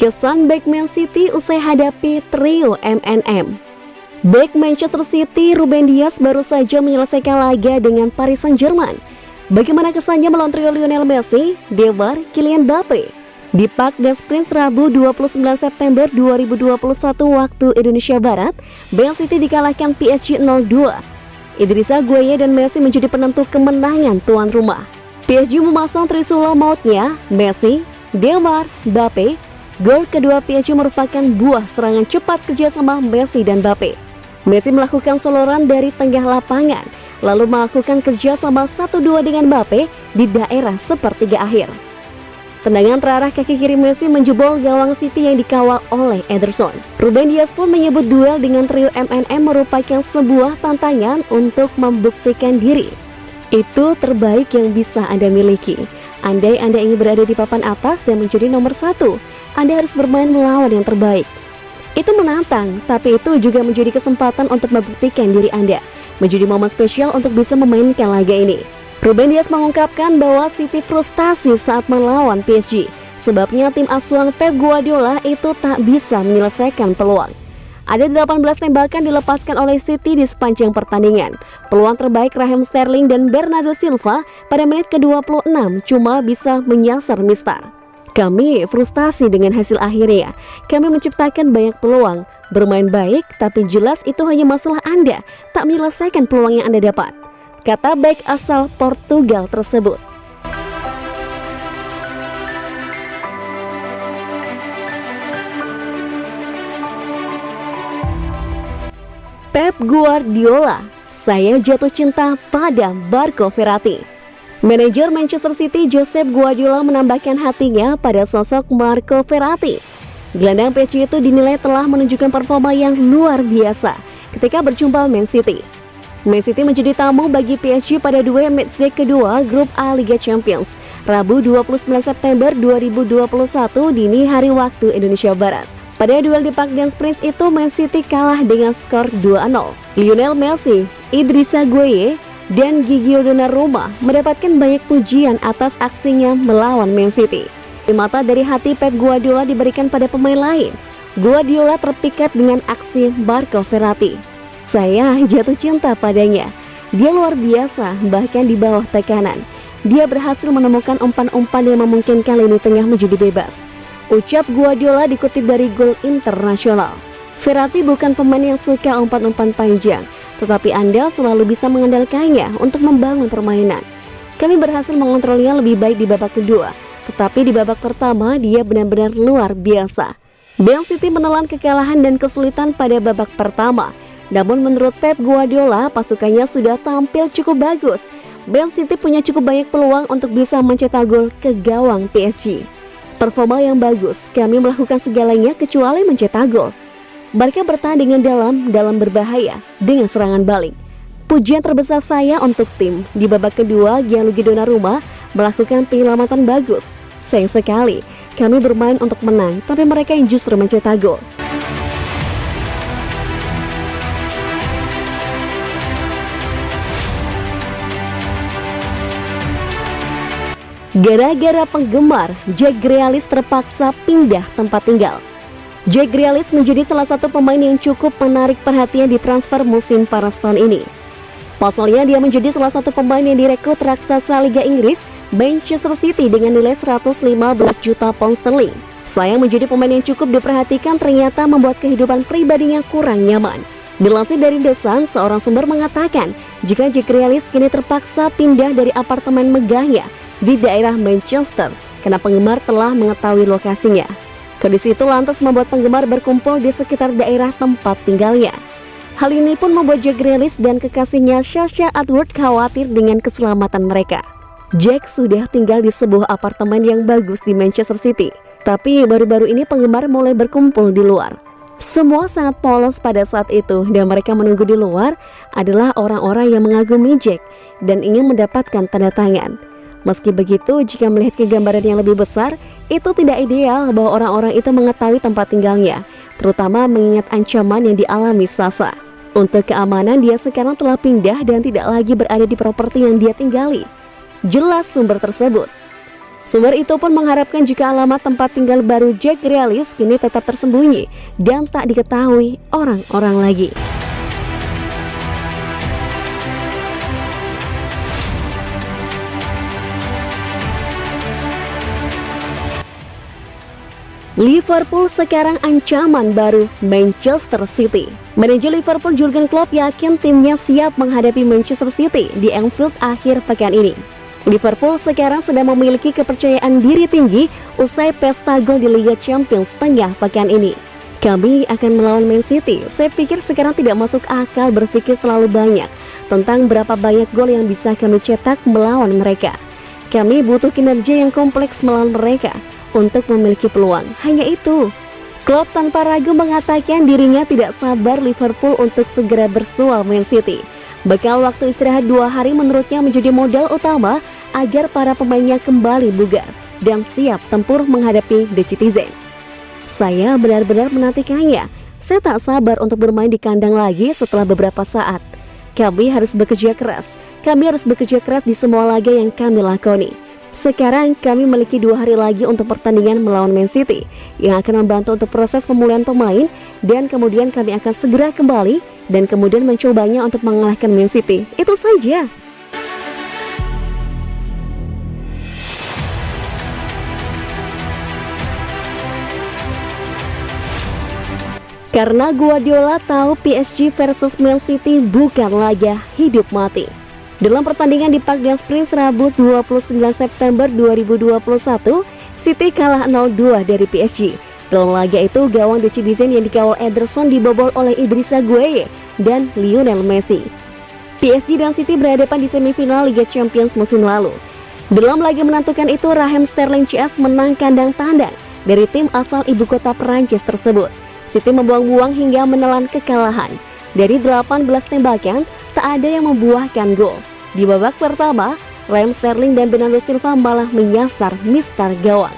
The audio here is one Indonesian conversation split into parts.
Kesan bek Man City usai hadapi trio MNM. Bek Manchester City Ruben Dias baru saja menyelesaikan laga dengan Paris Saint-Germain. Bagaimana kesannya melawan trio Lionel Messi, Neymar, Kylian Mbappe? Di Parc des Princes Rabu 29 September 2021 waktu Indonesia Barat, Man City dikalahkan PSG 0-2. Idrissa Gueye dan Messi menjadi penentu kemenangan tuan rumah. PSG memasang trisula mautnya, Messi, Neymar, Mbappe. Gol kedua PSG merupakan buah serangan cepat kerjasama Messi dan Mbappe. Messi melakukan soloran dari tengah lapangan, lalu melakukan kerjasama 1-2 dengan Mbappe di daerah sepertiga akhir. Tendangan terarah kaki kiri Messi menjebol gawang City yang dikawal oleh Ederson. Ruben Dias pun menyebut duel dengan trio MNM merupakan sebuah tantangan untuk membuktikan diri. Itu terbaik yang bisa Anda miliki. Andai Anda ingin berada di papan atas dan menjadi nomor 1, Anda harus bermain melawan yang terbaik. Itu menantang, tapi itu juga menjadi kesempatan untuk membuktikan diri Anda. Menjadi momen spesial untuk bisa memainkan laga ini. Ruben Dias mengungkapkan bahwa City frustasi saat melawan PSG. Sebabnya tim asuhan Pep Guardiola itu tak bisa menyelesaikan peluang. Ada 18 tembakan dilepaskan oleh City di sepanjang pertandingan. Peluang terbaik Raheem Sterling dan Bernardo Silva pada menit ke-26 cuma bisa menyasar mistar. Kami frustasi dengan hasil akhirnya. Kami menciptakan banyak peluang, bermain baik, tapi jelas itu hanya masalah Anda tak menyelesaikan peluang yang Anda dapat, kata bek asal Portugal tersebut. Pep Guardiola, saya jatuh cinta pada Marco Verratti. Manajer Manchester City Josep Guardiola menambahkan hatinya pada sosok Marco Verratti. Gelandang PSG itu dinilai telah menunjukkan performa yang luar biasa ketika berjumpa Man City. Man City menjadi tamu bagi PSG pada duel matchday kedua Grup A Liga Champions, Rabu 29 September 2021 dini hari waktu Indonesia Barat. Pada duel di Parc des Princes itu, Man City kalah dengan skor 2-0. Lionel Messi, Idrissa Gueye, dan Gigi Donnarumma mendapatkan banyak pujian atas aksinya melawan Man City. Mata dari hati Pep Guardiola diberikan pada pemain lain. Guardiola terpikat dengan aksi Marco Verratti. Saya jatuh cinta padanya. Dia luar biasa, bahkan di bawah tekanan. Dia berhasil menemukan umpan-umpan yang memungkinkan lini tengah menjadi bebas. Ucap Guardiola dikutip dari Goal Internasional. Verratti bukan pemain yang suka umpan-umpan panjang, tetapi Anda selalu bisa mengandalkannya untuk membangun permainan. Kami berhasil mengontrolnya lebih baik di babak kedua, tetapi di babak pertama dia benar-benar luar biasa. Man City menelan kekalahan dan kesulitan pada babak pertama. Namun menurut Pep Guardiola, pasukannya sudah tampil cukup bagus. Man City punya cukup banyak peluang untuk bisa mencetak gol ke gawang PSG. Performa yang bagus, kami melakukan segalanya kecuali mencetak gol. Mereka bertahan dengan dalam berbahaya dengan serangan balik. Pujian terbesar saya untuk tim. Di babak kedua, Gianluigi Donnarumma melakukan penyelamatan bagus. Sayang sekali, kami bermain untuk menang, tapi mereka yang justru mencetak gol. Gara-gara penggemar, Jack Grealish terpaksa pindah tempat tinggal. Jack Grealish menjadi salah satu pemain yang cukup menarik perhatian di transfer musim panas tahun ini. Pasalnya dia menjadi salah satu pemain yang direkrut raksasa Liga Inggris, Manchester City dengan nilai 115 juta pound sterling. Sayang menjadi pemain yang cukup diperhatikan ternyata membuat kehidupan pribadinya kurang nyaman. Dilansir dari The Sun, seorang sumber mengatakan jika Jack Grealish kini terpaksa pindah dari apartemen megahnya di daerah Manchester karena penggemar telah mengetahui lokasinya. Kondisi itu lantas membuat penggemar berkumpul di sekitar daerah tempat tinggalnya. Hal ini pun membuat Jack Grealish dan kekasihnya Sasha Atwood khawatir dengan keselamatan mereka. Jack sudah tinggal di sebuah apartemen yang bagus di Manchester City, tapi baru-baru ini penggemar mulai berkumpul di luar. Semua sangat polos pada saat itu dan mereka menunggu di luar adalah orang-orang yang mengagumi Jack dan ingin mendapatkan tanda tangan. Meski begitu, jika melihat ke gambaran yang lebih besar, itu tidak ideal bahwa orang-orang itu mengetahui tempat tinggalnya, terutama mengingat ancaman yang dialami Sasha. Untuk keamanan, dia sekarang telah pindah dan tidak lagi berada di properti yang dia tinggali. Jelas sumber tersebut. Sumber itu pun mengharapkan jika alamat tempat tinggal baru Jack Grealish kini tetap tersembunyi dan tak diketahui orang-orang lagi. Liverpool sekarang ancaman baru Manchester City. Manajer Liverpool Jurgen Klopp yakin timnya siap menghadapi Manchester City di Anfield akhir pekan ini. Liverpool sekarang sedang memiliki kepercayaan diri tinggi usai pesta gol di Liga Champions tengah pekan ini. Kami akan melawan Man City. Saya pikir sekarang tidak masuk akal berpikir terlalu banyak tentang berapa banyak gol yang bisa kami cetak melawan mereka. Kami butuh kinerja yang kompleks melawan mereka untuk memiliki peluang. Hanya itu. Klopp tanpa ragu mengatakan dirinya tidak sabar Liverpool untuk segera bersual Man City. Bekal waktu istirahat 2 hari menurutnya menjadi modal utama agar para pemainnya kembali bugar dan siap tempur menghadapi The Citizen. Saya benar-benar menantikannya. Saya tak sabar untuk bermain di kandang lagi setelah beberapa saat. Kami harus bekerja keras. Kami harus bekerja keras di semua laga yang kami lakoni. Sekarang kami memiliki 2 hari lagi untuk pertandingan melawan Man City yang akan membantu untuk proses pemulihan pemain, dan kemudian kami akan segera kembali dan kemudian mencobanya untuk mengalahkan Man City. Itu saja. Karena Guardiola tahu PSG versus Man City bukan laga hidup mati. Dalam pertandingan di Parc des Princes Rabu 29 September 2021, City kalah 0-2 dari PSG. Dalam laga itu, gawang The Citizen yang dikawal Ederson dibobol oleh Idrissa Gueye dan Lionel Messi. PSG dan City berhadapan di semifinal Liga Champions musim lalu. Dalam laga menentukan itu, Raheem Sterling CS menang kandang tandang dari tim asal ibu kota Perancis tersebut. City membuang-buang hingga menelan kekalahan. Dari 18 tembakan, tak ada yang membuahkan gol. Di babak pertama, Raheem Sterling dan Bernardo Silva malah menyasar mister gawang.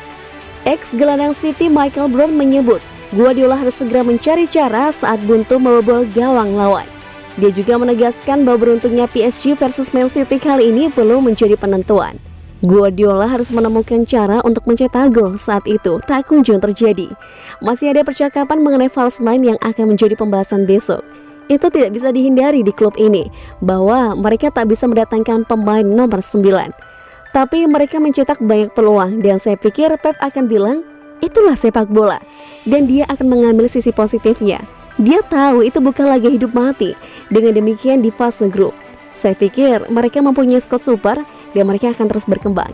Ex-gelandang City Michael Brown menyebut Guardiola harus segera mencari cara saat buntu membobol gawang lawan. Dia juga menegaskan bahwa beruntungnya PSG versus Man City kali ini belum menjadi penentuan. Guardiola harus menemukan cara untuk mencetak gol saat itu tak kunjung terjadi. Masih ada percakapan mengenai false nine yang akan menjadi pembahasan besok. Itu tidak bisa dihindari di klub ini, bahwa mereka tak bisa mendatangkan pemain nomor 9. Tapi mereka mencetak banyak peluang, dan saya pikir Pep akan bilang, itulah sepak bola, dan dia akan mengambil sisi positifnya. Dia tahu itu bukan laga hidup mati. Dengan demikian di fase grup, saya pikir mereka mempunyai squad super dan mereka akan terus berkembang.